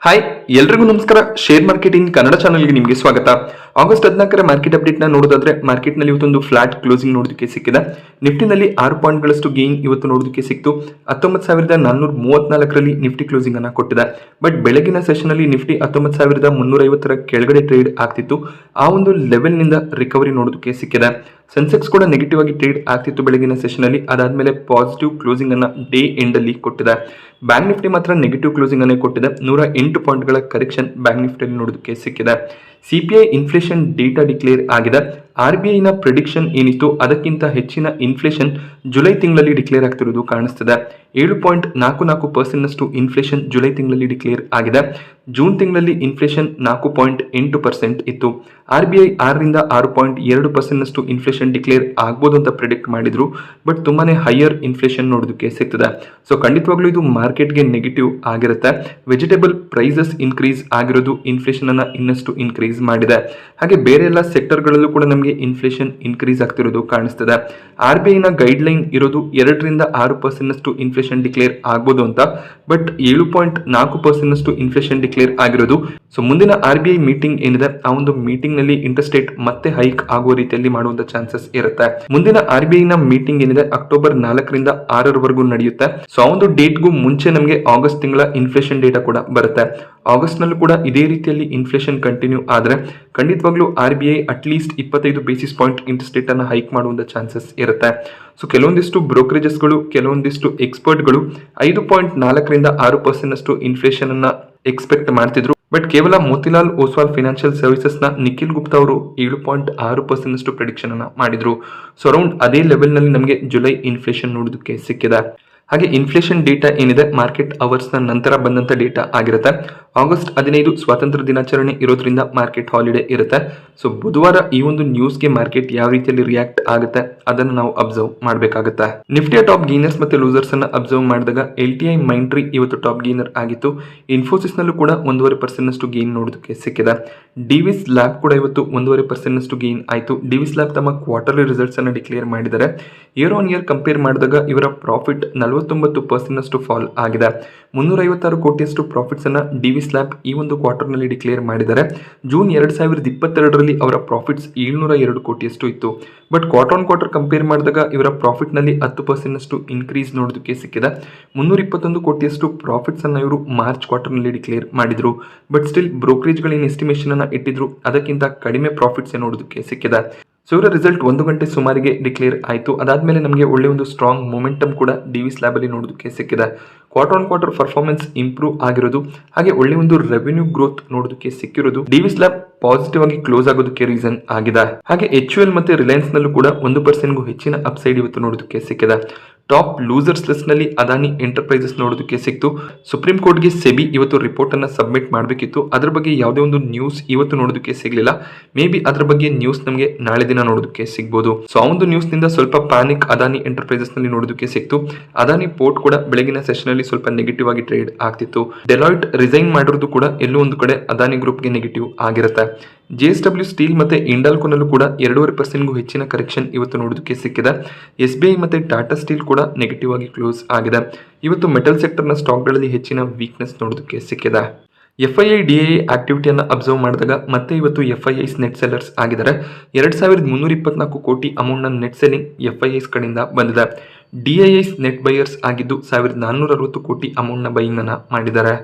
Hi, ಎಲ್ರಿಗೂ ನಮಸ್ಕಾರ. Share marketing Kannada ಚಾನಲ್ಗೆ ನಿಮಗೆ ಸ್ವಾಗತ. ಆಗಸ್ಟ್ 14ರ ಮಾರ್ಕೆಟ್ ಅಪ್ಡೇಟ್ ನ ನೋಡೋದಾದ್ರೆ ಮಾರ್ಕೆಟ್ ನಲ್ಲಿ ಇವತ್ತೊಂದು ಫ್ಲಾಟ್ ಕ್ಲೋಸಿಂಗ್ ನೋಡೋದಕ್ಕೆ ಸಿಕ್ಕಿದೆ. ನಿಫ್ಟಿನಲ್ಲಿ 6 ಪಾಯಿಂಟ್ಗಳಷ್ಟು ಗೇನ್ ಇವತ್ತು ನೋಡೋದಕ್ಕೆ ಸಿಕ್ತು. 19,434ರಲ್ಲಿ ನಿಫ್ಟಿ ಕ್ಲೋಸಿಂಗ್ ಅನ್ನ ಕೊಟ್ಟಿದೆ. ಬಟ್ ಬೆಳಗಿನ ಸೆಷನ್ ಅಲ್ಲಿ ನಿಫ್ಟಿ 19,350ರ ಕೆಳಗಡೆ ಟ್ರೇಡ್ ಆಗ್ತಿತ್ತು. ಆ ಒಂದು ಲೆವೆಲ್ ನಿಂದ ರಿಕವರಿ ನೋಡೋದಕ್ಕೆ ಸಿಕ್ಕಿದೆ. ಸೆನ್ಸೆಕ್ಸ್ ಕೂಡ ನೆಗೆಟಿವ್ ಆಗಿ ಟ್ರೇಡ್ ಆಗ್ತಿತ್ತು ಬೆಳಗಿನ ಸೆಷನ್ ಅಲ್ಲಿ. ಅದಾದ್ಮೇಲೆ ಪಾಸಿಟಿವ್ ಕ್ಲೋಸಿಂಗ್ ಅನ್ನ ಡೇ ಎಂಡ್ ಅಲ್ಲಿ ಕೊಟ್ಟಿದೆ. ಬ್ಯಾಂಕ್ ನಿಫ್ಟಿ ಮಾತ್ರ ನೆಗೆಟಿವ್ ಕ್ಲೋಸಿಂಗ್ ಅನ್ನೇ ಕೊಟ್ಟಿದೆ. 108 ಪಾಯಿಂಟ್ಗಳ ಕರೆಕ್ಷನ್ ಬ್ಯಾಂಕ್ ನಿಫ್ಟಿಯಲ್ಲಿ ನೋಡೋದಕ್ಕೆ ಸಿಕ್ಕಿದೆ. ಸಿಪಿಐ ಇನ್ಫ್ಲೇಷನ್ ಡೇಟಾ ಡಿಕ್ಲೇರ್ ಆಗಿದೆ. RBI ನ ಪ್ರಿಡಿಕ್ಷನ್ ಏನಿತ್ತು ಅದಕ್ಕಿಂತ ಹೆಚ್ಚಿನ ಇನ್ಫ್ಲೇಷನ್ ಜುಲೈ ತಿಂಗಳಲ್ಲಿ ಡಿಕ್ಲೇರ್ ಆಗ್ತಿರೋದು ಕಾಣಿಸ್ತಿದೆ. 7.44% ನಷ್ಟು ಇನ್ಫ್ಲೇಷನ್ ಜುಲೈ ತಿಂಗಳಲ್ಲಿ ಡಿಕ್ಲೇರ್ ಆಗಿದೆ. ಜೂನ್ ತಿಂಗಳಲ್ಲಿ ಇನ್ಫ್ಲೇಷನ್ 4.8% ಇತ್ತು. RBI 6ರಿಂದ 6.2% ನಷ್ಟು ಇನ್ಫ್ಲೇಷನ್ ಡಿಕ್ಲೇರ್ ಆಗ್ಬೋದು ಅಂತ ಪ್ರಿಡಿಕ್ಟ್ ಮಾಡಿದ್ರು. ಬಟ್ ತುಂಬಾನೇ ಹೈಯರ್ ಇನ್ಫ್ಲೇಷನ್ ನೋಡೋದಕ್ಕೆ ಸಿಗ್ತದೆ. ಸೊ ಖಂಡಿತವಾಗ್ಲೂ ಇದು ಮಾರ್ಕೆಟ್ಗೆ ನೆಗೆಟಿವ್ ಆಗಿರುತ್ತೆ. ವೆಜಿಟೇಬಲ್ ಪ್ರೈಸಸ್ ಇನ್ಕ್ರೀಸ್ ಆಗಿರೋದು ಇನ್ಫ್ಲೇಷನ್ ಅನ್ನ ಇನ್ನಷ್ಟು ಇನ್ಕ್ರೀಸ್ ಮಾಡಿದೆ. ಹಾಗೆ ಬೇರೆ ಎಲ್ಲ ಸೆಕ್ಟರ್ಗಳಲ್ಲೂ ಕೂಡ ನಮಗೆ ಇನ್ಫ್ಲೇಷನ್ ಇನ್ಕ್ರೀಸ್ ಆಗ್ತಿರೋದು ಕಾಣಿಸ್ತದೆ. RBI ನ ಗೈಡ್ ಲೈನ್ ಇರೋದು 2ರಿಂದ 6% ನಷ್ಟು ಇನ್ಫ್ಲೇಷನ್ ಡಿಕ್ಲೇರ್ ಆಗ್ಬೋದು ಅಂತ. ಬಟ್ 7.4% ನಷ್ಟು ಇನ್ಫ್ಲೇಷನ್ ಡಿಕ್ಲೇರ್ ಆಗಿರೋದು. ಸೊ ಮುಂದಿನ RBI ಮೀಟಿಂಗ್ ಏನಿದೆ ಆ ಒಂದು ಮೀಟಿಂಗ್ ನಲ್ಲಿ ಇಂಟ್ರೆಸ್ಟ್ ರೇಟ್ ಮತ್ತೆ ಹೈಕ್ ಆಗುವ ರೀತಿಯಲ್ಲಿ ಮಾಡುವಂತ ಚಾನ್ಸಸ್ ಇರುತ್ತೆ. ಮುಂದಿನ RBI ನ ಮೀಟಿಂಗ್ ಏನಿದೆ ಅಕ್ಟೋಬರ್ 4ರಿಂದ 6ರವರೆಗೂ ನಡೆಯುತ್ತೆ. ಸೊ ಆ ಒಂದು ಡೇಟ್ಗೂ ಮುಂಚೆ ನಮಗೆ ಆಗಸ್ಟ್ ತಿಂಗಳ ಇನ್ಫ್ಲೇಷನ್ ಡೇಟಾ ಕೂಡ ಬರುತ್ತೆ. ಆಗಸ್ಟ್ ನಲ್ಲೂ ಕೂಡ ಇದೇ ರೀತಿಯಲ್ಲಿ ಇನ್ಫ್ಲೇಷನ್ ಕಂಟಿನ್ಯೂ ಆದ್ರೆ ಖಂಡಿತವಾಗ್ಲೂ RBI at least 25 basis point interest rate ಅನ್ನ ಹೈಕ್ ಮಾಡುವಂತ ಚಾನ್ಸಸ್ ಇರುತ್ತೆ. ಸೊ ಕೆಲವೊಂದಿಷ್ಟು ಬ್ರೋಕರೇಜಸ್ಗಳು ಕೆಲವೊಂದಿಷ್ಟು ಎಕ್ಸ್ಪರ್ಟ್ಗಳು 5.4ರಿಂದ 6% ಅಷ್ಟು ಇನ್ಫ್ಲೇಷನ್ ಅನ್ನ ಎಕ್ಸ್ಪೆಕ್ಟ್ ಮಾಡ್ತಿದ್ರು. ಬಟ್ ಕೇವಲ ಮೋತಿಲಾಲ್ ಓಸ್ವಾಲ್ ಫೈನಾನ್ಷಿಯಲ್ ಸರ್ವಿಸಸ್ ನ ನಿಖಿಲ್ ಗುಪ್ತಾ ಅವರು 7.6% ಅಷ್ಟು ಪ್ರೆಡಿಕ್ಷನ್ ಅನ್ನ ಮಾಡಿದ್ರು. ಸೊ ಅರೌಂಡ್ ಅದೇ ಲೆವೆಲ್ ನಲ್ಲಿ ನಮಗೆ ಜುಲೈ ಇನ್ಫ್ಲೇಷನ್ ನೋಡೋದಕ್ಕೆ ಸಿಕ್ಕಿದೆ. ಹಾಗೆ ಇನ್ಫ್ಲೇಷನ್ ಡೇಟಾ ಏನಿದೆ ಮಾರ್ಕೆಟ್ ಅವರ್ಸ್ ನ ನಂತರ ಬಂದಂತ ಡೇಟಾ ಆಗಿರುತ್ತೆ. ಆಗಸ್ಟ್ 15 ಸ್ವಾತಂತ್ರ್ಯ ದಿನಾಚರಣೆ ಇರೋದ್ರಿಂದ ಮಾರ್ಕೆಟ್ ಹಾಲಿಡೇ ಇರುತ್ತೆ. ಸೊ ಬುಧವಾರ ಈ ಒಂದು ನ್ಯೂಸ್ಗೆ ಮಾರ್ಕೆಟ್ ಯಾವ ರೀತಿಯಲ್ಲಿ ರಿಯಾಕ್ಟ್ ಆಗುತ್ತೆ ಅದನ್ನು ನಾವು ಅಬ್ಸರ್ವ್ ಮಾಡಬೇಕಾಗುತ್ತೆ. ನಿಫ್ಟಿಯ ಟಾಪ್ ಗೇನರ್ಸ್ ಮತ್ತೆ ಲೂಸರ್ಸ್ ಅನ್ನ ಅಬ್ಸರ್ವ್ ಮಾಡಿದಾಗ LTI ಮೈಂಟ್ರಿ ಇವತ್ತು ಟಾಪ್ ಗೇನರ್ ಆಗಿತ್ತು. ಇನ್ಫೋಸಿಸ್ ನಲ್ಲೂ ಕೂಡ 1.5% ಅಷ್ಟು ಗೇನ್ ನೋಡೋದಕ್ಕೆ ಸಿಕ್ಕಿದೆ. ಡಿವಿಸ್ ಲ್ಯಾಬ್ ಕೂಡ ಇವತ್ತು 1.5% ಅಷ್ಟು ಗೇನ್ ಆಯಿತು. ಡಿವಿಸ್ ಲ್ಯಾಬ್ ತಮ್ಮ ಕ್ವಾರ್ಟರ್ಲಿ ರಿಸಲ್ಟ್ಸ್ ಅನ್ನು ಡಿಕ್ಲೇರ್ ಮಾಡಿದ್ದಾರೆ. ಇಯರ್ ಆನ್ ಇಯರ್ ಕಂಪೇರ್ ಮಾಡಿದಾಗ ಇವರ ಪ್ರಾಫಿಟ್ 49% ಅಷ್ಟು ಫಾಲ್ ಆಗಿದೆ. 356 ಕೋಟಿಯಷ್ಟು ಪ್ರಾಫಿಟ್ಸ್ ಅನ್ನ ಡಿವಿಸ್ ಲ್ಯಾಬ್ ಈ ಒಂದು ಕ್ವಾರ್ಟರ್ ನಲ್ಲಿ ಡಿಕ್ಲೇರ್ ಮಾಡಿದ್ದಾರೆ. ಜೂನ್ 2022ರಲ್ಲಿ ಅವರ ಪ್ರಾಫಿಟ್ಸ್ 702 ಕೋಟಿಯಷ್ಟು ಇತ್ತು. But quarter on quarter compare ಮಾಡಿದಾಗ ಇವರ ಪ್ರಾಫಿಟ್ ನಲ್ಲಿ 10% ಅಷ್ಟು ಇನ್ಕ್ರೀಸ್ ನೋಡೋದಕ್ಕೆ ಸಿಕ್ಕಿದೆ. 321 ಕೋಟಿಯಷ್ಟು ಪ್ರಾಫಿಟ್ಸ್ ಅನ್ನ ಇವರು ಮಾರ್ಚ್ ಕ್ವಾರ್ಟರ್ ನಲ್ಲಿ ಡಿಕ್ಲೇರ್ ಮಾಡಿದ್ರು. ಬಟ್ ಸ್ಟಿಲ್ ಬ್ರೋಕರೇಜ್ ಗಳು ಎಸ್ಟಿಮೇಷನ್ ಅನ್ನ ಇಟ್ಟಿದ್ರು ಅದಕ್ಕಿಂತ ಕಡಿಮೆ ಪ್ರಾಫಿಟ್ಸ್ ನೋಡೋದಕ್ಕೆ ಸಿಕ್ಕಿದೆ. ಸೊ ಇವರ ರಿಸಲ್ಟ್ 1 ಗಂಟೆ ಸುಮಾರಿಗೆ ಡಿಕ್ಲೇರ್ ಆಯಿತು. ಅದಾದ್ಮೇಲೆ ನಮಗೆ ಒಳ್ಳೆ ಒಂದು ಸ್ಟ್ರಾಂಗ್ ಮೊಮೆಂಟಮ್ ಕೂಡ ಡಿವಿಸ್ ಲ್ಯಾಬ್ ಅಲ್ಲಿ ನೋಡೋದಕ್ಕೆ ಸಿಕ್ಕಿದೆ. Quarter on quarter performance improve ಆಗಿರೋದು ಹಾಗೆ ಒಳ್ಳೆ ಒಂದು ರೆವೆನ್ಯೂ ಗ್ರೋತ್ ನೋಡೋದಕ್ಕೆ ಸಿಕ್ಕಿರೋದು ಡಿವಿಸ್ ಲ್ಯಾಬ್ ಪಾಸಿಟಿವ್ ಆಗಿ ಕ್ಲೋಸ್ ಆಗೋದಕ್ಕೆ ರೀಸನ್ ಆಗಿದೆ. ಹಾಗೆ HUL ಮತ್ತೆ ರಿಲಯನ್ಸ್ ನಲ್ಲೂ ಕೂಡ 1% ಹೆಚ್ಚಿನ ಅಪ್ಸೈಡ್ ಇವತ್ತು ನೋಡೋದಕ್ಕೆ ಸಿಕ್ಕಿದೆ. ಟಾಪ್ ಲೂಸರ್ಸ್ ಲಿಸ್ಟ್ ನಲ್ಲಿ ಅದಾನಿ ಎಂಟರ್ಪ್ರೈಸಸ್ ನೋಡೋದಕ್ಕೆ ಸಿಕ್ತು. ಸುಪ್ರೀಂ ಕೋರ್ಟ್ಗೆ ಸೆಬಿ ಇವತ್ತು ರಿಪೋರ್ಟ್ ಅನ್ನ ಸಬ್ಮಿಟ್ ಮಾಡಬೇಕಿತ್ತು. ಅದರ ಬಗ್ಗೆ ಯಾವುದೇ ಒಂದು ನ್ಯೂಸ್ ಇವತ್ತು ನೋಡೋದಕ್ಕೆ ಸಿಗಲಿಲ್ಲ. ಮೇ ಬಿ ಅದರ ಬಗ್ಗೆ ನ್ಯೂಸ್ ನಮಗೆ ನಾಳೆ ದಿನ ನೋಡೋದಕ್ಕೆ ಸಿಗಬಹುದು. ಸೊ ಆ ಒಂದು ನ್ಯೂಸ್ ನಿಂದ ಸ್ವಲ್ಪ ಪ್ಯಾನಿಕ್ ಅದಾನಿ ಎಂಟರ್ಪ್ರೈಸಸ್ ನಲ್ಲಿ ನೋಡೋದಕ್ಕೆ ಸಿಕ್ತು. ಅದಾನಿ ಪೋರ್ಟ್ ಕೂಡ ಬೆಳಗಿನ ಸೆಷನ್ ಅಲ್ಲಿ ಸ್ವಲ್ಪ ನೆಗೆಟಿವ್ ಆಗಿ ಟ್ರೇಡ್ ಆಗ್ತಿತ್ತು. ಡೆಲಾಯ್ಟ್ ರಿಸೈನ್ ಮಾಡಿರೋದು ಕೂಡ ಎಲ್ಲೋ ಒಂದು ಕಡೆ ಅದಾನಿ ಗ್ರೂಪ್ಗೆ ನೆಗೆಟಿವ್ ಆಗಿರುತ್ತೆ. JSW ಸ್ಟೀಲ್ ಮತ್ತೆ ಇಂಡಾಲ್ಕೋನಲ್ಲೂ ಕೂಡ 2.5% ಹೆಚ್ಚಿನ ಕರೆಕ್ಷನ್ ಇವತ್ತು ನೋಡೋದಕ್ಕೆ ಸಿಕ್ಕಿದೆ. SBI ಮತ್ತೆ ಟಾಟಾ ಸ್ಟೀಲ್ ಕೂಡ ನೆಗೆಟಿವ್ ಆಗಿ ಕ್ಲೋಸ್ ಆಗಿದೆ. ಇವತ್ತು ಮೆಟಲ್ ಸೆಕ್ಟರ್ನ ಸ್ಟಾಕ್ಗಳಲ್ಲಿ ಹೆಚ್ಚಿನ ವೀಕ್ನೆಸ್ ನೋಡೋದಕ್ಕೆ ಸಿಕ್ಕಿದೆ. FII DII ಆಕ್ಟಿವಿಟಿಯನ್ನು ಅಬ್ಸರ್ವ್ ಮಾಡಿದಾಗ ಮತ್ತೆ ಇವತ್ತು FIIs ನೆಟ್ ಸೆಲ್ಲರ್ಸ್ ಆಗಿದ್ದಾರೆ. 2,324 ಕೋಟಿ ಅಮೌಂಟ್ ನ ನೆಟ್ ಸೆಲ್ಲಿಂಗ್ FIIs ಕಡೆಯಿಂದ ಬಂದಿದೆ. DIIs ನೆಟ್ ಬೈಯರ್ಸ್ ಆಗಿದ್ದು 1,460 ಕೋಟಿ ಅಮೌಂಟ್ ನ ಬೈಯಿಂಗ್ ಅನ್ನ ಮಾಡಿದ್ದಾರೆ.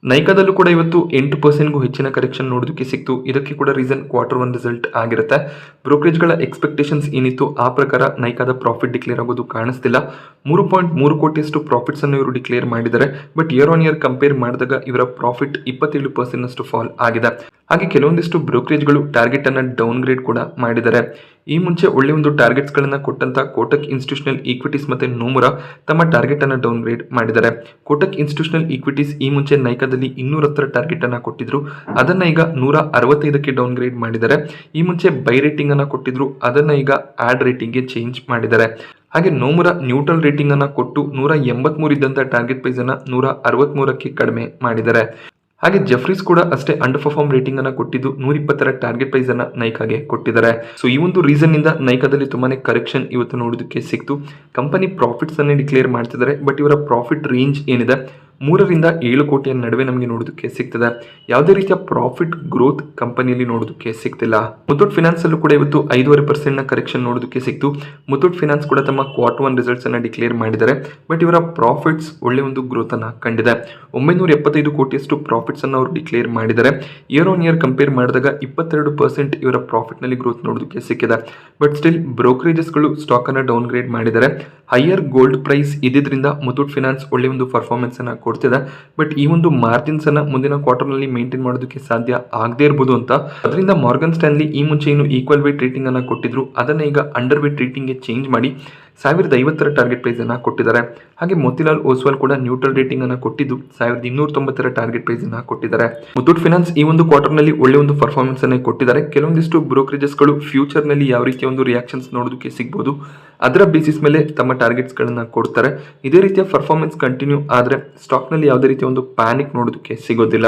ನೈಕಾದಲ್ಲೂ ಕೂಡ ಇವತ್ತು 8% ಹೆಚ್ಚಿನ ಕರೆಕ್ಷನ್ ನೋಡೋದಕ್ಕೆ ಸಿಕ್ತು. ಇದಕ್ಕೆ ಕೂಡ ರೀಸನ್ Q1 ರಿಸಲ್ಟ್ ಆಗಿರುತ್ತೆ. ಬ್ರೋಕರೇಜ್ಗಳ ಎಕ್ಸ್ಪೆಕ್ಟೇಷನ್ಸ್ ಏನಿತ್ತು ಆ ಪ್ರಕಾರ ನೈಕಾದ ಪ್ರಾಫಿಟ್ ಡಿಕ್ಲೇರ್ ಆಗೋದು ಕಾಣಿಸ್ತಿಲ್ಲ. 3.3 ಕೋಟಿಯಷ್ಟು ಪ್ರಾಫಿಟ್ಸ್ ಅನ್ನು ಇವರು ಡಿಕ್ಲೇರ್ ಮಾಡಿದ್ದಾರೆ. But year on year compare ಮಾಡಿದಾಗ ಇವರ ಪ್ರಾಫಿಟ್ 27% ಅಷ್ಟು ಫಾಲ್ ಆಗಿದೆ. ಹಾಗೆ ಕೆಲವೊಂದಿಷ್ಟು ಬ್ರೋಕರೇಜ್ಗಳು ಟಾರ್ಗೆಟ್ ಅನ್ನ ಡೌನ್ ಗ್ರೇಡ್ ಕೂಡ ಮಾಡಿದ್ದಾರೆ. ಈ ಮುಂಚೆ ಒಳ್ಳೆ ಒಂದು ಟಾರ್ಗೆಟ್ಸ್ ಗಳನ್ನ ಕೊಟ್ಟಂತ ಕೋಟಕ್ ಇನ್ಸ್ಟಿಟ್ಯೂಷನಲ್ ಈಕ್ವಿಟೀಸ್ ಮತ್ತೆ ನೋಮುರಾ ತಮ್ಮ ಟಾರ್ಗೆಟ್ ಅನ್ನ ಡೌನ್ ಗ್ರೇಡ್ ಮಾಡಿದ್ದಾರೆ. ಕೋಟಕ್ ಇನ್ಸ್ಟಿಟ್ಯೂಷನಲ್ ಈಕ್ವಿಟೀಸ್ ಈ ಮುಂಚೆ ನೈಕಾದಲ್ಲಿ 210 ಟಾರ್ಗೆಟ್ ಅನ್ನ ಕೊಟ್ಟಿದ್ರು. ಅದನ್ನ ಈಗ 165ಕ್ಕೆ ಡೌನ್ ಗ್ರೇಡ್ ಮಾಡಿದ್ದಾರೆ. ಈ ಮುಂಚೆ ಬೈ ರೇಟಿಂಗ್ ಅನ್ನ ಕೊಟ್ಟಿದ್ರು. ಅದನ್ನ ಈಗ ಆಡ್ ರೇಟಿಂಗ್ ಗೆ ಚೇಂಜ್ ಮಾಡಿದ್ದಾರೆ. ಹಾಗೆ ನೋಮುರಾ ನ್ಯೂಟ್ರಲ್ ರೇಟಿಂಗ್ ಅನ್ನ ಕೊಟ್ಟು 183 ಇದ್ದಂತ ಟಾರ್ಗೆಟ್ ಪ್ರೈಸ್ ಅನ್ನ 163ಕ್ಕೆ ಕಡಿಮೆ ಮಾಡಿದ್ದಾರೆ. ಹಾಗೆ ಜೆಫ್ರೀಸ್ ಕೂಡ ಅಷ್ಟೇ ಅಂಡರ್ ಪರ್ಫಾರ್ಮ್ ರೇಟಿಂಗ್ ಅನ್ನ ಕೊಟ್ಟಿದ್ದು 120ರ ಟಾರ್ಗೆಟ್ ಪ್ರೈಸ್ ಅನ್ನ ನೈಕಾಗೆ ಕೊಟ್ಟಿದ್ದಾರೆ. ಸೊ ಈ ಒಂದು ರೀಸನ್ ಇಂದ ನೈಕಾದಲ್ಲಿ ತುಂಬಾನೇ ಕರೆಕ್ಷನ್ ಇವತ್ತು ನೋಡೋದಕ್ಕೆ ಸಿಕ್ತು. ಕಂಪನಿ ಪ್ರಾಫಿಟ್ಸ್ ಅನ್ನೇ ಡಿಕ್ಲೇರ್ ಮಾಡ್ತಿದ್ದಾರೆ. ಬಟ್ ಇವರ ಪ್ರಾಫಿಟ್ ರೇಂಜ್ ಏನಿದೆ 3 ರಿಂದ 7 ಕೋಟಿಯ ನಡುವೆ ನಮಗೆ ನೋಡೋದಕ್ಕೆ ಸಿಗ್ತದೆ. ಯಾವುದೇ ರೀತಿಯ ಪ್ರಾಫಿಟ್ ಗ್ರೋತ್ ಕಂಪನಿಯಲ್ಲಿ ನೋಡೋದಕ್ಕೆ ಸಿಗ್ತಿಲ್ಲ. ಮುತ್ತೂಟ್ ಫಿನಾನ್ಸ್ ಅಲ್ಲೂ ಕೂಡ ಇವತ್ತು 5.5% ಕರೆಕ್ಷನ್ ನೋಡೋದಕ್ಕೆ ಸಿಕ್ತು. ಮುತ್ತೂಟ್ ಫಿನಾನ್ಸ್ ಕೂಡ ತಮ್ಮ Q1 ರಿಸಲ್ಟ್ಸ್ ಅನ್ನ ಡಿಕ್ಲೇರ್ ಮಾಡಿದ್ದಾರೆ. ಬಟ್ ಇವರ ಪ್ರಾಫಿಟ್ಸ್ ಒಳ್ಳೆ ಒಂದು ಗ್ರೋತ್ ಅನ್ನ ಕಂಡಿದೆ. 975 ಕೋಟಿಯಷ್ಟು ಪ್ರಾಫಿಟ್ಸ್ ಅನ್ನು ಅವರು ಡಿಕ್ಲೇರ್ ಮಾಡಿದ್ದಾರೆ. ಇಯರ್ ಆನ್ ಇಯರ್ ಕಂಪೇರ್ ಮಾಡಿದಾಗ 22% ಇವರ ಪ್ರಾಫಿಟ್ ನಲ್ಲಿ ಗ್ರೋತ್ ನೋಡೋದಕ್ಕೆ ಸಿಕ್ಕಿದೆ. ಬಟ್ ಸ್ಟಿಲ್ ಬ್ರೋಕರೇಜಸ್ಗಳು ಸ್ಟಾಕ್ ಅನ್ನ ಡೌನ್ ಗ್ರೇಡ್ ಮಾಡಿದ್ದಾರೆ. ಹೈಯರ್ ಗೋಲ್ಡ್ ಪ್ರೈಸ್ ಇದ್ದಿದ್ರಿಂದ ಮುತ್ತೂಟ್ ಫಿನಾನ್ಸ್ ಒಳ್ಳೆ ಒಂದು ಪರ್ಫಾರ್ಮೆನ್ಸ್ ಅನ್ನ ಕೊಡ್ತಿದೆ. ಬಟ್ ಈ ಒಂದು ಮಾರ್ಜಿನ್ಸ್ ಅನ್ನ ಮುಂದಿನ ಕ್ವಾರ್ಟರ್ ನಲ್ಲಿ ಮೇಂಟೈನ್ ಮಾಡೋದಕ್ಕೆ ಸಾಧ್ಯ ಆಗದೇ ಇರಬಹುದು ಅಂತ. ಅದರಿಂದ ಮಾರ್ಗನ್ ಸ್ಟ್ಯಾನ್ಲಿ ಈ ಮುಂಚೆ ಏನು ಈಕ್ವಲ್ ವೇಟ್ ರೇಟಿಂಗ್ ಅನ್ನ ಕೊಟ್ಟಿದ್ರು ಅದನ್ನ ಈಗ ಅಂಡರ್ ವೇಟ್ ರೇಟಿಂಗ್ ಗೆ ಚೇಂಜ್ ಮಾಡಿ 1050 ಟಾರ್ಗೆಟ್ ಪ್ರೈಸ್ ಅನ್ನ ಕೊಟ್ಟಿದ್ದಾರೆ. ಹಾಗೆ ಮೋತಿಲಾಲ್ ಓಸ್ವಾಲ್ ಕೂಡ ನ್ಯೂಟ್ರಲ್ ರೇಟಿಂಗ್ ಅನ್ನ ಕೊಟ್ಟಿದ್ದು 1290 ಟಾರ್ಗೆಟ್ ಪ್ರೈಸ್ ಅನ್ನ ಕೊಟ್ಟಿದ್ದಾರೆ. ಮುತ್ತೂಟ್ ಫಿನಾನ್ಸ್ ಈ ಒಂದು ಕ್ವಾರ್ಟರ್ ನಲ್ಲಿ ಒಳ್ಳೆ ಒಂದು ಪರ್ಫಾರ್ಮೆನ್ಸ್ ಅನ್ನ ಕೊಟ್ಟಿದ್ದಾರೆ. ಕೆಲವೊಂದಿಷ್ಟು ಬ್ರೋಕರೇಜಸ್ ಗಳು ಫ್ಯೂಚರ್ ನಲ್ಲಿ ಯಾವ ರೀತಿಯ ಒಂದು ರಿಯಾಕ್ಷನ್ಸ್ ನೋಡೋದಕ್ಕೆ ಸಿಗಬಹುದು ಅದರ ಬೇಸಿಸ್ ಮೇಲೆ ತಮ್ಮ ಟಾರ್ಗೆಟ್ಸ್ ಗಳನ್ನ ಕೊಡ್ತಾರೆ. ಇದೇ ರೀತಿಯ ಪರ್ಫಾರ್ಮೆನ್ಸ್ ಕಂಟಿನ್ಯೂ ಆದ್ರೆ ಸ್ಟಾಕ್ ನಲ್ಲಿ ಯಾವುದೇ ರೀತಿಯ ಒಂದು ಪ್ಯಾನಿಕ್ ನೋಡೋದಕ್ಕೆ ಸಿಗೋದಿಲ್ಲ.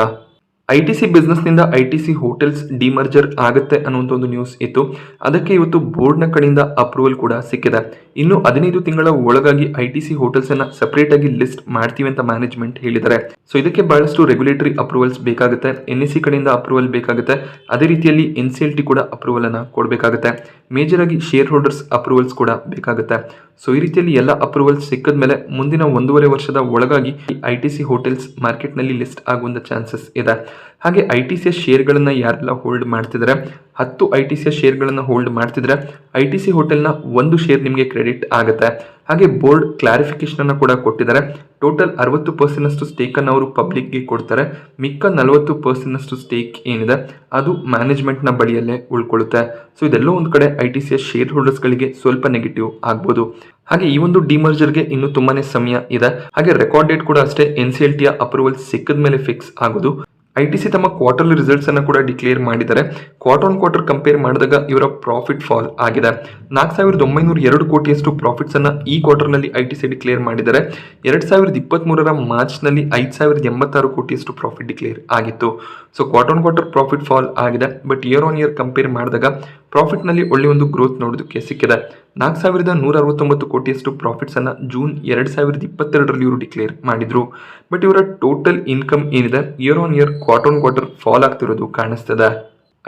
ಐಟಿಸಿ ಬಿಸ್ನೆಸ್ ನಿಂದ ಐಟಿಸಿ ಹೋಟೆಲ್ಸ್ ಡಿಮರ್ಜರ್ ಆಗುತ್ತೆ ಅನ್ನುವಂಥ ಒಂದು ನ್ಯೂಸ್ ಇತ್ತು. ಅದಕ್ಕೆ ಇವತ್ತು ಬೋರ್ಡ್ನ ಕಡೆಯಿಂದ ಅಪ್ರೂವಲ್ ಕೂಡ ಸಿಕ್ಕಿದೆ. ಇನ್ನು 15 ತಿಂಗಳ ಒಳಗಾಗಿ ಐಟಿಸಿ ಹೋಟೆಲ್ಸ್ ಅನ್ನ ಸಪರೇಟ್ ಆಗಿ ಲಿಸ್ಟ್ ಮಾಡ್ತೀವಿ ಅಂತ ಮ್ಯಾನೇಜ್ಮೆಂಟ್ ಹೇಳಿದ್ದಾರೆ. ಸೊ ಇದಕ್ಕೆ ಬಹಳಷ್ಟು ರೆಗ್ಯುಲೇಟರಿ ಅಪ್ರೂವಲ್ಸ್ ಬೇಕಾಗುತ್ತೆ. NSE ಕಡೆಯಿಂದ ಅಪ್ರೂವಲ್ ಬೇಕಾಗುತ್ತೆ. ಅದೇ ರೀತಿಯಲ್ಲಿ NCLT ಕೂಡ ಅಪ್ರೂವಲ್ ಅನ್ನ ಕೊಡಬೇಕಾಗುತ್ತೆ. ಮೇಜರ್ ಆಗಿ ಶೇರ್ ಹೋಲ್ಡರ್ಸ್ ಅಪ್ರೂವಲ್ಸ್ ಕೂಡ ಬೇಕಾಗುತ್ತೆ. ಸೊ ಈ ರೀತಿಯಲ್ಲಿ ಎಲ್ಲ ಅಪ್ರೂವಲ್ಸ್ ಸಿಕ್ಕಿದ ಮೇಲೆ ಮುಂದಿನ 1.5 ವರ್ಷದ ಒಳಗಾಗಿ ಐಟಿಸಿ ಹೋಟೆಲ್ಸ್ ಮಾರ್ಕೆಟ್ ನಲ್ಲಿ ಲಿಸ್ಟ್ ಆಗುವಂತ ಚಾನ್ಸಸ್ ಇದೆ. ಹಾಗೆ ಐಟಿಸಿಯ ಶೇರ್ಗಳನ್ನ ಯಾರೆಲ್ಲ ಹೋಲ್ಡ್ ಮಾಡ್ತಿದ್ದಾರೆ 10 ಐಟಿಸಿಯ ಶೇರ್ಗಳನ್ನ ಹೋಲ್ಡ್ ಮಾಡ್ತಿದ್ರೆ ಐಟಿಸಿ ಹೋಟೆಲ್ನ 1 ಶೇರ್ ನಿಮಗೆ ಕ್ರೆಡಿಟ್ ಆಗುತ್ತೆ. ಹಾಗೆ ಬೋರ್ಡ್ ಕ್ಲಾರಿಫಿಕೇಶನ್ ಅನ್ನ ಕೂಡ ಕೊಟ್ಟಿದ್ದಾರೆ. ಟೋಟಲ್ 60% ಅಷ್ಟು ಸ್ಟೇಕ್ ಅನ್ನು ಅವರು ಪಬ್ಲಿಕ್ಗೆ ಕೊಡ್ತಾರೆ. ಮಿಕ್ಕ 40% ಅಷ್ಟು ಸ್ಟೇಕ್ ಏನಿದೆ ಅದು ಮ್ಯಾನೇಜ್ಮೆಂಟ್ ನ ಬಳಿಯಲ್ಲೇ ಉಳ್ಕೊಳ್ಳುತ್ತೆ. ಸೊ ಇದೆಲ್ಲೋ ಒಂದು ಕಡೆ ಐಟಿಸಿಯ ಶೇರ್ ಹೋಲ್ಡರ್ಸ್ ಗಳಿಗೆ ಸ್ವಲ್ಪ ನೆಗೆಟಿವ್ ಆಗ್ಬೋದು. ಹಾಗೆ ಈ ಒಂದು ಡಿಮರ್ಜರ್ಗೆ ಇನ್ನು ತುಂಬಾನೇ ಸಮಯ ಇದೆ. ಹಾಗೆ ರೆಕಾರ್ಡ್ ಡೇಟ್ ಕೂಡ ಅಷ್ಟೇ NCLT ಅಪ್ರೂವಲ್ ಸಿಕ್ಕಿದ ಮೇಲೆ ಫಿಕ್ಸ್ ಆಗೋದು. ಐಟಿಸಿ ತಮ್ಮ ಕ್ವಾರ್ಟರ್ಲಿ ರಿಸಲ್ಟ್ಸ್ ಅನ್ನ ಕೂಡ ಡಿಕ್ಲೇರ್ ಮಾಡಿದ್ದಾರೆ. ಕ್ವಾರ್ಟರ್ ಕಂಪೇರ್ ಮಾಡಿದಾಗ ಇವರ ಪ್ರಾಫಿಟ್ ಫಾಲ್ ಆಗಿದೆ. 4902 ಕೋಟಿಯಷ್ಟು ಪ್ರಾಫಿಟ್ಸ್ ಅನ್ನ ಈ ಕ್ವಾರ್ಟರ್ ನಲ್ಲಿ ಐಟಿಸಿ ಡಿಕ್ಲೇರ್ ಮಾಡಿದ್ದಾರೆ. 2023 ಮಾರ್ಚ್ ನಲ್ಲಿ 5086 ಕೋಟಿಯಷ್ಟು ಪ್ರಾಫಿಟ್ ಡಿಕ್ಲೇರ್ ಆಗಿತ್ತು. ಸೊ ಕ್ವಾರ್ಟರ್ ಪ್ರಾಫಿಟ್ ಫಾಲ್ ಆಗಿದೆ. But year on year compare ಮಾಡಿದಾಗ ಪ್ರಾಫಿಟ್ ನಲ್ಲಿ ಒಳ್ಳೆ ಒಂದು ಗ್ರೋತ್ ನೋಡೋದಕ್ಕೆ ಸಿಕ್ಕಿದೆ. 4169 ಕೋಟಿಯಷ್ಟು ಪ್ರಾಫಿಟ್ಸ್ ಅನ್ನ ಜೂನ್ 2022 ಇವರು ಡಿಕ್ಲೇರ್ ಮಾಡಿದ್ರು. ಬಟ್ ಇವರ ಟೋಟಲ್ ಇನ್ಕಮ್ ಏನಿದೆ year on year quarter fall ಆಗ್ತಿರೋದು ಕಾಣಿಸ್ತದೆ.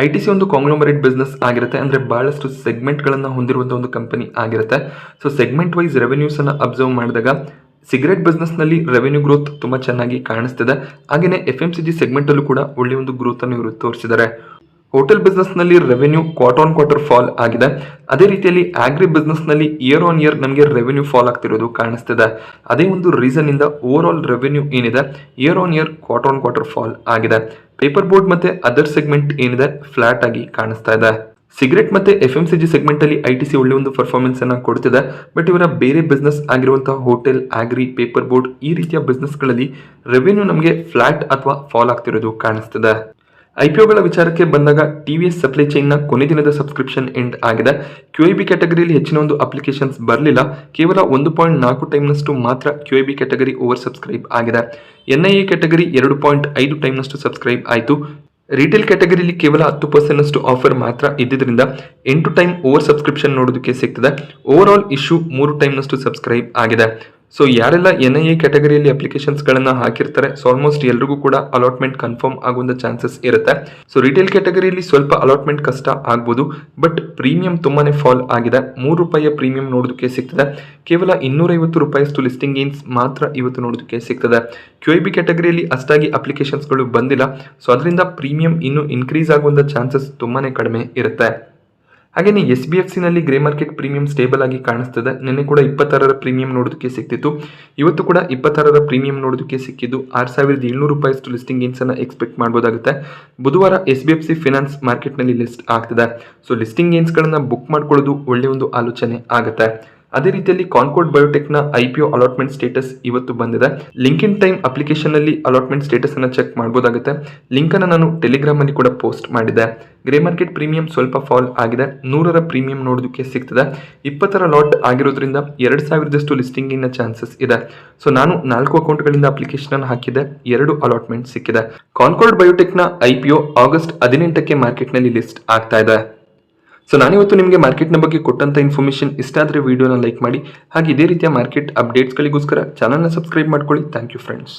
ಐಟಿಸಿ ಒಂದು ಕಾಂಗ್ಲೋಮರೇಟ್ ಬಿಸ್ನೆಸ್ ಆಗಿರುತ್ತೆ. ಅಂದ್ರೆ ಬಹಳಷ್ಟು ಸೆಗ್ಮೆಂಟ್ ಗಳನ್ನ ಹೊಂದಿರುವಂತಹ ಒಂದು ಕಂಪನಿ ಆಗಿರುತ್ತೆ. ಸೊ ಸೆಗ್ಮೆಂಟ್ ವೈಸ್ ರೆವೆನ್ಯೂಸ್ ಅನ್ನ ಅಬ್ಸರ್ವ್ ಮಾಡಿದಾಗ ಸಿಗರೆಟ್ ಬಿಸ್ನೆಸ್ ನಲ್ಲಿ ರೆವೆನ್ಯೂ ಗ್ರೋತ್ ತುಂಬಾ ಚೆನ್ನಾಗಿ ಕಾಣಿಸ್ತಿದೆ. ಹಾಗೇನೆ FMCG ಸೆಗ್ಮೆಂಟ್ ಅಲ್ಲೂ ಕೂಡ ಒಳ್ಳೆ ಒಂದು ಗ್ರೋತ್ ಅನ್ನು ಇವರು ತೋರಿಸಿದ್ದಾರೆ. ಹೋಟೆಲ್ ಬಿಸ್ನೆಸ್ ನಲ್ಲಿ ರೆವೆನ್ಯೂ ಕ್ವಾರ್ಟರ್ ಫಾಲ್ ಆಗಿದೆ. ಅದೇ ರೀತಿಯಲ್ಲಿ ಆಗ್ರಿ ಬಿಸ್ನೆಸ್ ನಲ್ಲಿ ಇಯರ್ ಆನ್ ಇಯರ್ ನಮಗೆ ರೆವೆನ್ಯೂ ಫಾಲ್ ಆಗ್ತಿರೋದು ಕಾಣಿಸ್ತಿದೆ. ಅದೇ ಒಂದು ರೀಸನ್ ಇಂದ ಓವರ್ ಆಲ್ ರೆವೆನ್ಯೂ ಏನಿದೆ year on year quarter fall ಆಗಿದೆ. ಪೇಪರ್ ಬೋರ್ಡ್ ಮತ್ತೆ ಅದರ್ ಸೆಗ್ಮೆಂಟ್ ಏನಿದೆ ಫ್ಲಾಟ್ ಆಗಿ ಕಾಣಿಸ್ತಾ ಇದೆ. ಸಿಗರೆಟ್ ಮತ್ತೆ FMCG ಸೆಗ್ಮೆಂಟ್ ಅಲ್ಲಿ ಐಟಿಸಿ ಒಳ್ಳೆ ಒಂದು ಪರ್ಫಾರ್ಮೆನ್ಸ್ ಅನ್ನ ಕೊಡ್ತಿದೆ. ಬಟ್ ಇವರ ಬೇರೆ ಬಿಸ್ನೆಸ್ ಆಗಿರುವಂತಹ ಹೋಟೆಲ್, ಆಗ್ರಿ, ಪೇಪರ್ ಬೋರ್ಡ್ ಈ ರೀತಿಯ ಬಿಸ್ನೆಸ್ ಗಳಲ್ಲಿ ರೆವೆನ್ಯೂ ನಮಗೆ ಫ್ಲಾಟ್ ಅಥವಾ ಫಾಲ್ ಆಗ್ತಿರೋದು ಕಾಣಿಸ್ತಿದೆ. IPOಗಳ ವಿಚಾರಕ್ಕೆ ಬಂದಾಗ TVS ಸಪ್ಲೈ ಚೈನ್ ನ ಕೊನೆ ದಿನದ ಸಬ್ಸ್ಕ್ರಿಪ್ಷನ್ ಎಂಡ್ ಆಗಿದೆ. QIB ಕ್ಯಾಟಗರಿಯಲ್ಲಿ ಹೆಚ್ಚಿನ ಒಂದು ಅಪ್ಲಿಕೇಶನ್ಸ್ ಬರಲಿಲ್ಲ. ಕೇವಲ 1.4 ಟೈಮ್ನಷ್ಟು ಮಾತ್ರ QIB ಕ್ಯಾಟಗರಿ ಓವರ್ ಸಬ್ಸ್ಕ್ರೈಬ್ ಆಗಿದೆ. NIA ಕ್ಯಾಟಗರಿ 2.5 ಟೈಮ್ನಷ್ಟು ಸಬ್ಸ್ಕ್ರೈಬ್ ಆಯಿತು. ರಿಟೇಲ್ ಕ್ಯಾಟಗರಿಯಲ್ಲಿ ಕೇವಲ 10% ಅಷ್ಟು ಆಫರ್ ಮಾತ್ರ ಇದ್ದಿದ್ರಿಂದ 8 ಟೈಮ್ ಓವರ್ ಸಬ್ಸ್ಕ್ರಿಪ್ಷನ್ ನೋಡೋದಕ್ಕೆ ಸಿಗ್ತದೆ. ಓವರ್ ಆಲ್ ಇಶ್ಯೂ 3 ಟೈಮ್ನಷ್ಟು ಸಬ್ಸ್ಕ್ರೈಬ್ ಆಗಿದೆ. ಸೊ ಯಾರೆಲ್ಲ NIA ಕ್ಯಾಟಗರಿಯಲ್ಲಿ ಅಪ್ಲಿಕೇಶನ್ಸ್ ಗಳನ್ನ ಹಾಕಿರ್ತಾರೆ ಸೊ ಆಲ್ಮೋಸ್ಟ್ ಎಲ್ರಿಗೂ ಕೂಡ ಅಲಾಟ್ಮೆಂಟ್ ಕನ್ಫರ್ಮ್ ಆಗುವಂತ ಚಾನ್ಸಸ್ ಇರುತ್ತೆ. ಸೊ ರಿಟೇಲ್ ಕ್ಯಾಟಗರಿಯಲ್ಲಿ ಸ್ವಲ್ಪ ಅಲಾಟ್ಮೆಂಟ್ ಕಷ್ಟ ಆಗ್ಬೋದು. ಬಟ್ ಪ್ರೀಮಿಯಂ ತುಂಬಾನೇ ಫಾಲ್ ಆಗಿದೆ. ₹3 ಪ್ರೀಮಿಯಂ ನೋಡೋದಕ್ಕೆ ಸಿಗ್ತದೆ. ಕೇವಲ ₹250 ಲಿಸ್ಟಿಂಗ್ ಗೇನ್ಸ್ ಮಾತ್ರ ಇವತ್ತು ನೋಡೋದಕ್ಕೆ ಸಿಗ್ತದೆ. QIB ಕ್ಯಾಟಗರಿಯಲ್ಲಿ ಅಷ್ಟಾಗಿ ಅಪ್ಲಿಕೇಶನ್ಸ್ ಗಳು ಬಂದಿಲ್ಲ. ಸೊ ಅದರಿಂದ ಪ್ರೀಮಿಯಂ ಇನ್ನು ಇನ್ಕ್ರೀಸ್ ಆಗುವಂತ ಚಾನ್ಸಸ್ ತುಂಬಾನೇ ಕಡಿಮೆ ಇರುತ್ತೆ. ಹಾಗೇನೆ SBFC ನಲ್ಲಿ ಗ್ರೇ ಮಾರ್ಕೆಟ್ ಪ್ರೀಮಿಯಂ ಸ್ಟೇಬಲ್ ಆಗಿ ಕಾಣಿಸ್ತದೆ. ನಿನ್ನೆ ಕೂಡ 26ರ ಪ್ರೀಮಿಯಂ ನೋಡೋದಕ್ಕೆ ಸಿಕ್ತಿತ್ತು. ಇವತ್ತು ಕೂಡ 26ರ ಪ್ರೀಮಿಯಂ ನೋಡೋದಕ್ಕೆ ಸಿಕ್ಕಿದ್ದು ₹6,700 ಲಿಸ್ಟಿಂಗ್ ಗೇನ್ಸ್ ಅನ್ನ ಎಕ್ಸ್ಪೆಕ್ಟ್ ಮಾಡಬಹುದಾಗುತ್ತೆ. ಬುಧವಾರ SBFC ಫಿನಾನ್ಸ್ ಮಾರ್ಕೆಟ್ ನಲ್ಲಿ ಲಿಸ್ಟ್ ಆಗ್ತಿದೆ. ಸೊ ಲಿಸ್ಟಿಂಗ್ ಗೇನ್ಸ್ ಗಳನ್ನ ಬುಕ್ ಮಾಡ್ಕೊಳ್ಳೋದು ಒಳ್ಳೆ ಒಂದು ಆಲೋಚನೆ ಆಗುತ್ತೆ. ಅದೇ ರೀತಿಯಲ್ಲಿ ಕಾನ್ಕೋರ್ಡ್ ಬಯೋಟೆಕ್ ನ IPO ಅಲಾಟ್ಮೆಂಟ್ ಸ್ಟೇಟಸ್ ಇವತ್ತು ಬಂದಿದೆ. ಲಿಂಕ್ ಇನ್ ಟೈಮ್ ಅಪ್ಲಿಕೇಶನ್ ನಲ್ಲಿ ಅಲಾಟ್ಮೆಂಟ್ ಸ್ಟೇಟಸ್ ಅನ್ನ ಚೆಕ್ ಮಾಡಬಹುದಾಗುತ್ತೆ. ಲಿಂಕ್ ಅನ್ನು ನಾನು ಟೆಲಿಗ್ರಾಮ್ ಅಲ್ಲಿ ಕೂಡ ಪೋಸ್ಟ್ ಮಾಡಿದೆ. ಗ್ರೇ ಮಾರ್ಕೆಟ್ ಪ್ರೀಮಿಯಂ ಸ್ವಲ್ಪ ಫಾಲ್ ಆಗಿದೆ. 100ರ ಪ್ರೀಮಿಯಂ ನೋಡೋದಕ್ಕೆ ಸಿಗ್ತದೆ. 20ರ ಲಾಟ್ ಆಗಿರೋದ್ರಿಂದ 2000 ಲಿಸ್ಟಿಂಗ್ ಇನ್ನ ಚಾನ್ಸಸ್ ಇದೆ. ಸೊ ನಾನು 4 ಅಕೌಂಟ್ಗಳಿಂದ ಅಪ್ಲಿಕೇಶನ್ ಅನ್ನು ಹಾಕಿದೆ. 2 ಅಲಾಟ್ಮೆಂಟ್ ಸಿಕ್ಕಿದೆ. ಕಾನ್ಕೋರ್ಡ್ ಬಯೋಟೆಕ್ ನ IPO ಆಗಸ್ಟ್ 18ಕ್ಕೆ ಮಾರ್ಕೆಟ್ ನಲ್ಲಿ ಲಿಸ್ಟ್ ಆಗ್ತಾ ಇದೆ. ಸೊ ನಾನಿವತ್ತು ನಿಮಗೆ ಮಾರ್ಕೆಟ್ನ ಬಗ್ಗೆ ಕೊಟ್ಟಂತ ಇನ್ಫಾರ್ಮೇಶನ್ ಇಷ್ಟ ಆದರೆ ವಿಡಿಯೋನ ಲೈಕ್ ಮಾಡಿ. ಹಾಗೆ ಇದೇ ರೀತಿಯ ಮಾರ್ಕೆಟ್ ಅಪ್ಡೇಟ್ಸ್ಗಳಿಗೋಸ್ಕರ ಚಾನಲ್ನ ಸಬ್ಸ್ಕ್ರೈಬ್ ಮಾಡ್ಕೊಳ್ಳಿ. Thank you friends.